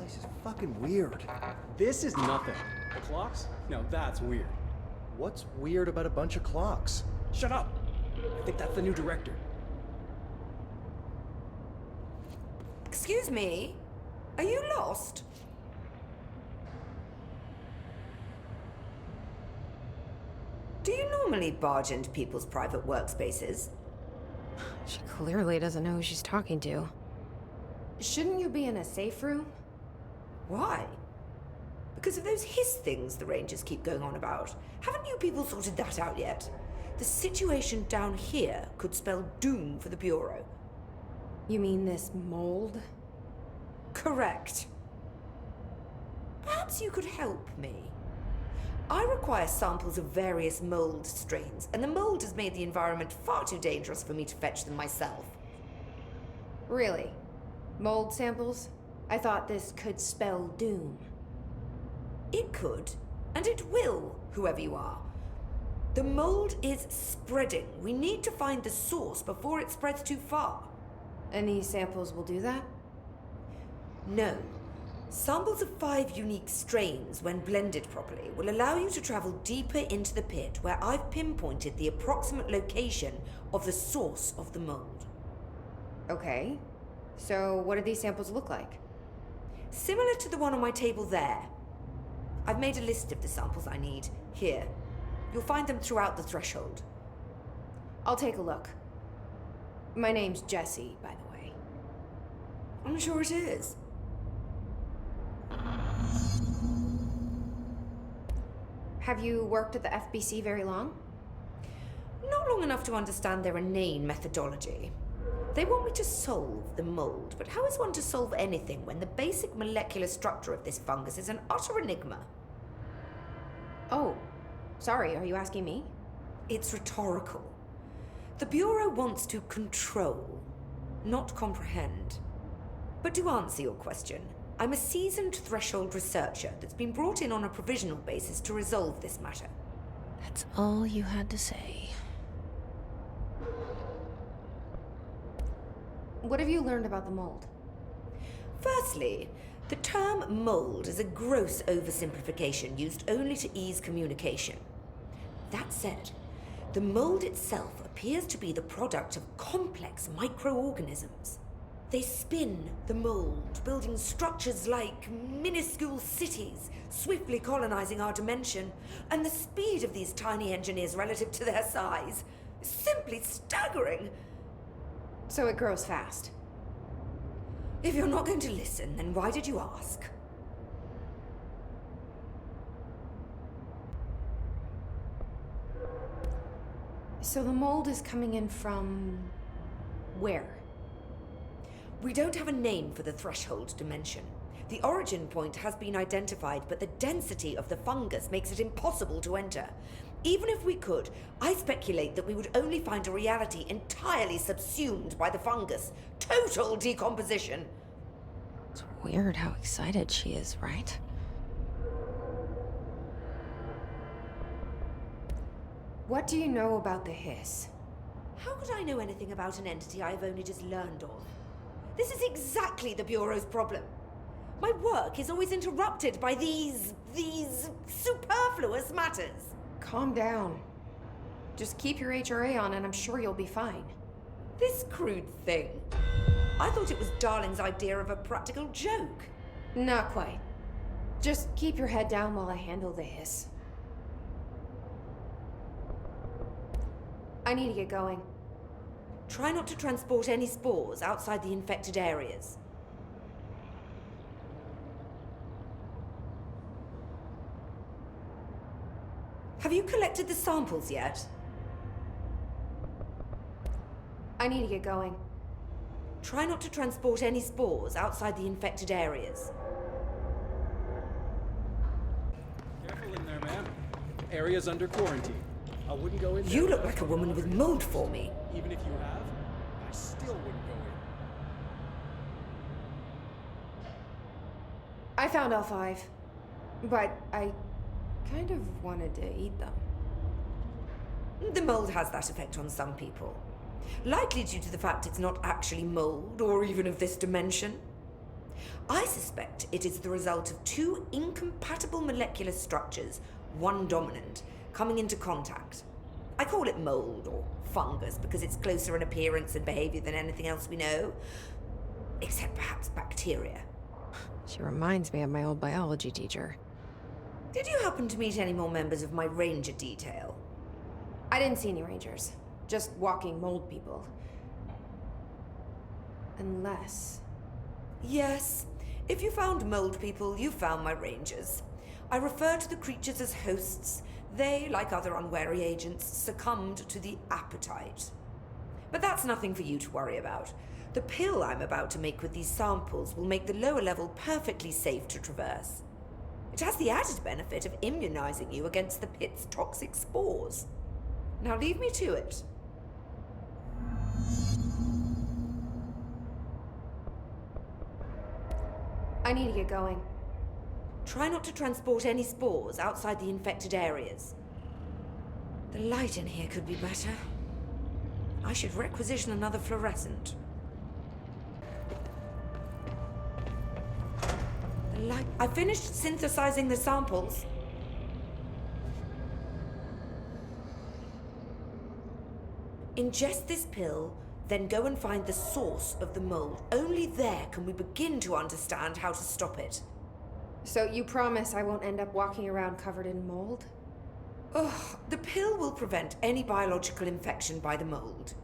place is fucking weird. This is nothing. The clocks? No, that's weird. What's weird about a bunch of clocks? Shut up! I think that's the new director. Excuse me? Are you lost? Do you normally barge into people's private workspaces? She clearly doesn't know who she's talking to. Shouldn't you be in a safe room? Why? Because of those hiss things the Rangers keep going on about. Haven't you people sorted that out yet? The situation down here could spell doom for the Bureau. You mean this mold? Correct. Perhaps you could help me. I require samples of various mold strains, and the mold has made the environment far too dangerous for me to fetch them myself. Really? Mold samples? I thought this could spell doom. It could, and it will, whoever you are. The mold is spreading. We need to find the source before it spreads too far. And these samples will do that? No. Samples of 5 unique strains, when blended properly, will allow you to travel deeper into the pit where I've pinpointed the approximate location of the source of the mold. Okay. So what do these samples look like? Similar to the one on my table there. I've made a list of the samples I need. Here. You'll find them throughout the threshold. I'll take a look. My name's Jessie, by the way. I'm sure it is. Have you worked at the FBC very long? Not long enough to understand their inane methodology. They want me to solve the mold, but how is one to solve anything when the basic molecular structure of this fungus is an utter enigma? Oh, sorry, are you asking me? It's rhetorical. The Bureau wants to control, not comprehend. But to answer your question, I'm a seasoned threshold researcher that's been brought in on a provisional basis to resolve this matter. That's all you had to say. What have you learned about the mold? Firstly, the term mold is a gross oversimplification used only to ease communication. That said, the mold itself appears to be the product of complex microorganisms. They spin the mold, building structures like minuscule cities, swiftly colonizing our dimension. And the speed of these tiny engineers relative to their size is simply staggering. So it grows fast. If you're not going to listen, then why did you ask? So the mold is coming in from... where? We don't have a name for the threshold dimension. The origin point has been identified, but the density of the fungus makes it impossible to enter. Even if we could, I speculate that we would only find a reality entirely subsumed by the fungus. Total decomposition. It's weird how excited she is, right? What do you know about the hiss? How could I know anything about an entity I've only just learned of? This is exactly the Bureau's problem. My work is always interrupted by these superfluous matters. Calm down. Just keep your HRA on and I'm sure you'll be fine. This crude thing. I thought it was Darling's idea of a practical joke. Not quite. Just keep your head down while I handle the hiss. I need to get going. Try not to transport any spores outside the infected areas. Have you collected the samples yet? I need to get going. Try not to transport any spores outside the infected areas. Careful in there, man. Area's under quarantine. I wouldn't go in there. You look like a woman with mold for me. Even if you have, I still wouldn't go in. I found all 5. But I kind of wanted to eat them. The mold has that effect on some people. Likely due to the fact it's not actually mold or even of this dimension. I suspect it is the result of two incompatible molecular structures, one dominant, coming into contact. I call it mold or fungus because it's closer in appearance and behavior than anything else we know. Except perhaps bacteria. She reminds me of my old biology teacher. Did you happen to meet any more members of my ranger detail? I didn't see any rangers. Just walking mold people. Unless... Yes. If you found mold people, you found my rangers. I refer to the creatures as hosts. They, like other unwary agents, succumbed to the appetite. But that's nothing for you to worry about. The pill I'm about to make with these samples will make the lower level perfectly safe to traverse. It has the added benefit of immunizing you against the pit's toxic spores. Now leave me to it. I need to get going. Try not to transport any spores outside the infected areas. The light in here could be better. I should requisition another fluorescent. The light... I finished synthesizing the samples. Ingest this pill, then go and find the source of the mold. Only there can we begin to understand how to stop it. So you promise I won't end up walking around covered in mold? Ugh, the pill will prevent any biological infection by the mold.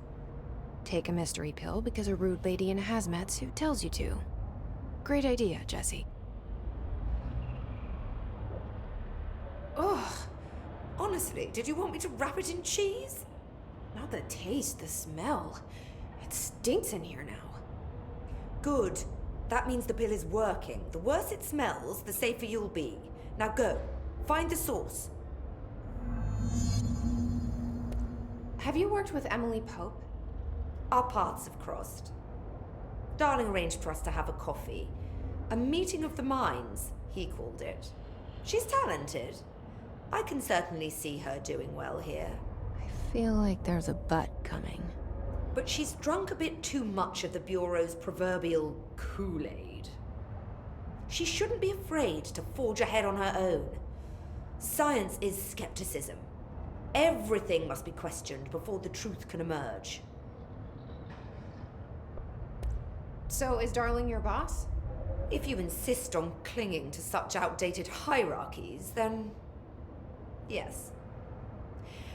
Take a mystery pill because a rude lady in a hazmat suit tells you to. Great idea, Jesse. Ugh. Honestly, did you want me to wrap it in cheese? Not the taste, the smell. It stinks in here now. Good. That means the pill is working. The worse it smells, the safer you'll be. Now go. Find the source. Have you worked with Emily Pope? Our paths have crossed. Darling arranged for us to have a coffee. A meeting of the minds, he called it. She's talented. I can certainly see her doing well here. I feel like there's a but coming. But she's drunk a bit too much of the Bureau's proverbial Kool-Aid. She shouldn't be afraid to forge ahead on her own. Science is skepticism. Everything must be questioned before the truth can emerge. So is Darling your boss? If you insist on clinging to such outdated hierarchies, then yes.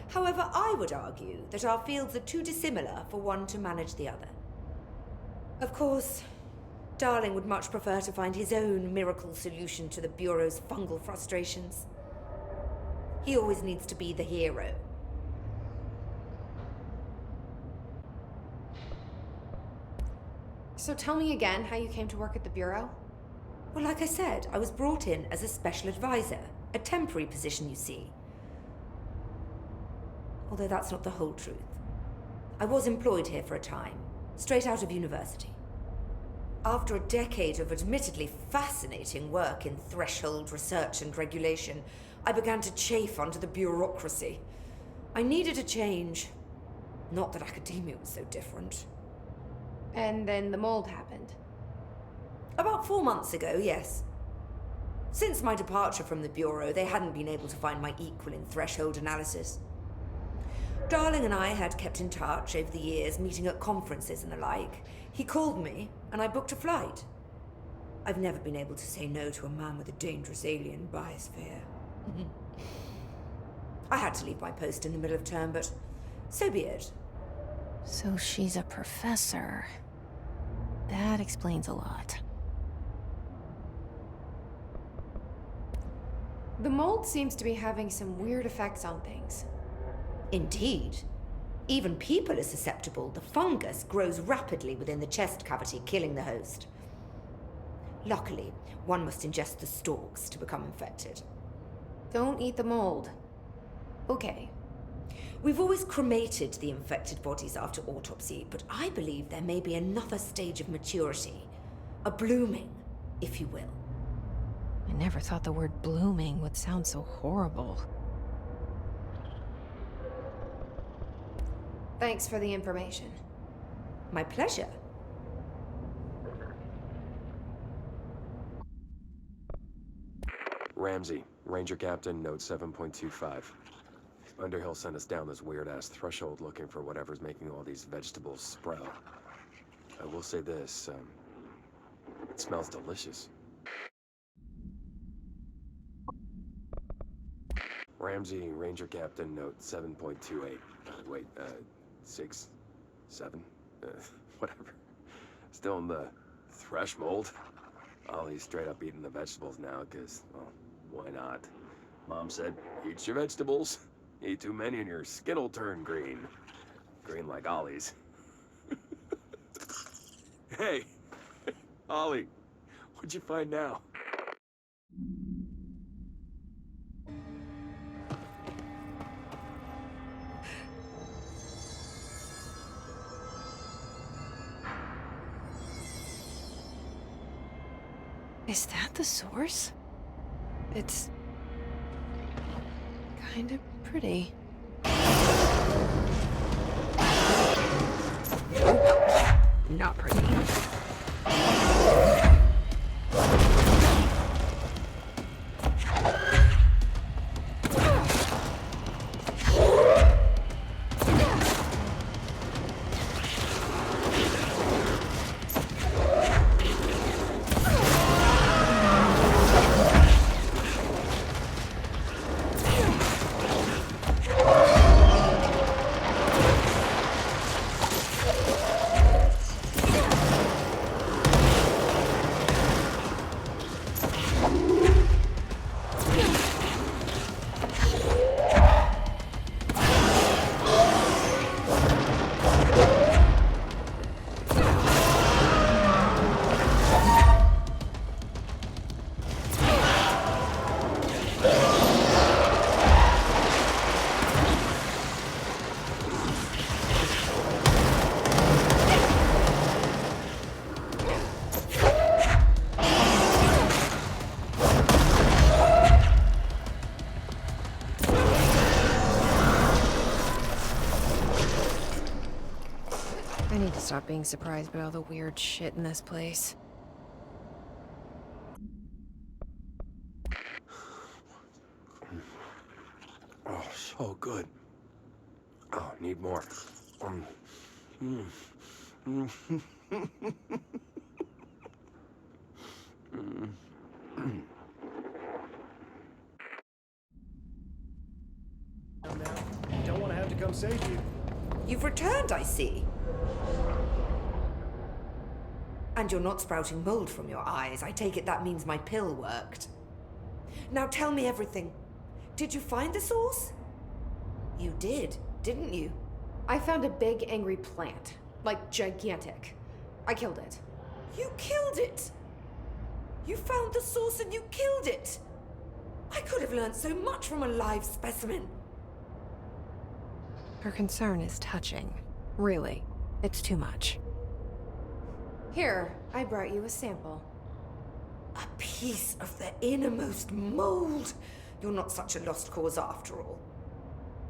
However, I would argue that our fields are too dissimilar for one to manage the other. Of course, Darling would much prefer to find his own miracle solution to the Bureau's fungal frustrations. He always needs to be the hero. So tell me again how you came to work at the Bureau? Well, like I said, I was brought in as a special advisor. A temporary position, you see. Although that's not the whole truth. I was employed here for a time, straight out of university. After a decade of admittedly fascinating work in threshold research and regulation, I began to chafe under the bureaucracy. I needed a change. Not that academia was so different. And then the mold happened. About 4 months ago, yes. Since my departure from the Bureau, they hadn't been able to find my equal in threshold analysis. Darling and I had kept in touch over the years, meeting at conferences and the like. He called me, and I booked a flight. I've never been able to say no to a man with a dangerous alien biosphere. I had to leave my post in the middle of term, but so be it. So she's a professor. That explains a lot. The mold seems to be having some weird effects on things. Indeed. Even people are susceptible. The fungus grows rapidly within the chest cavity, killing the host. Luckily, one must ingest the stalks to become infected. Don't eat the mold. Okay. We've always cremated the infected bodies after autopsy, but I believe there may be another stage of maturity. A blooming, if you will. I never thought the word blooming would sound so horrible. Thanks for the information. My pleasure. Ramsey, Ranger Captain, note 7.25. Underhill sent us down this weird-ass threshold looking for whatever's making all these vegetables sprout. I will say this, it smells delicious. Ramsey, Ranger Captain, note 7.28. Wait, 6, 7, whatever. Still in the threshold. Ollie's straight up eating the vegetables now, because, well, why not? Mom said, eat your vegetables. Eat too many and your skin'll turn green. Green like Ollie's. Hey, Ollie, what'd you find now? Is that the source? It's kind of pretty. Not pretty. I need to stop being surprised by all the weird shit in this place. Oh, so good. Oh, need more. Now, don't want to have to come save you. You've returned, I see. And you're not sprouting mold from your eyes. I take it that means my pill worked. Now tell me everything. Did you find the source? You did, didn't you? I found a big angry plant. Like, gigantic. I killed it. You killed it! You found the source and you killed it! I could have learned so much from a live specimen. Her concern is touching. Really, it's too much. Here, I brought you a sample. A piece of the innermost mold. You're not such a lost cause after all.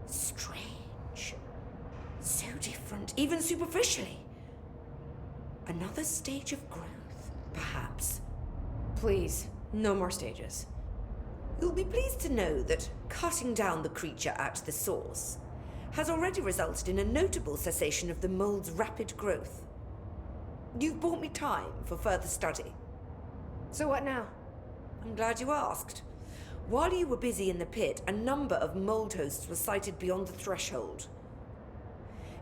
Strange. So different, even superficially. Another stage of growth, perhaps. Please, no more stages. You'll be pleased to know that cutting down the creature at the source has already resulted in a notable cessation of the mold's rapid growth. You've bought me time for further study. So what now? I'm glad you asked. While you were busy in the pit, a number of mold hosts were sighted beyond the threshold.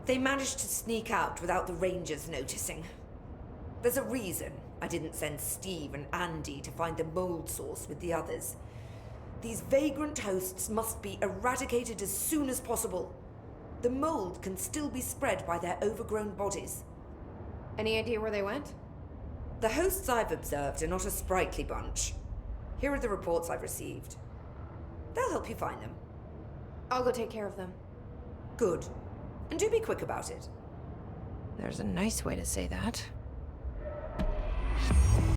They managed to sneak out without the Rangers noticing. There's a reason I didn't send Steve and Andy to find the mold source with the others. These vagrant hosts must be eradicated as soon as possible. The mold can still be spread by their overgrown bodies. Any idea where they went? The hosts I've observed are not a sprightly bunch. Here are the reports I've received. They'll help you find them. I'll go take care of them. Good. And do be quick about it. There's a nice way to say that.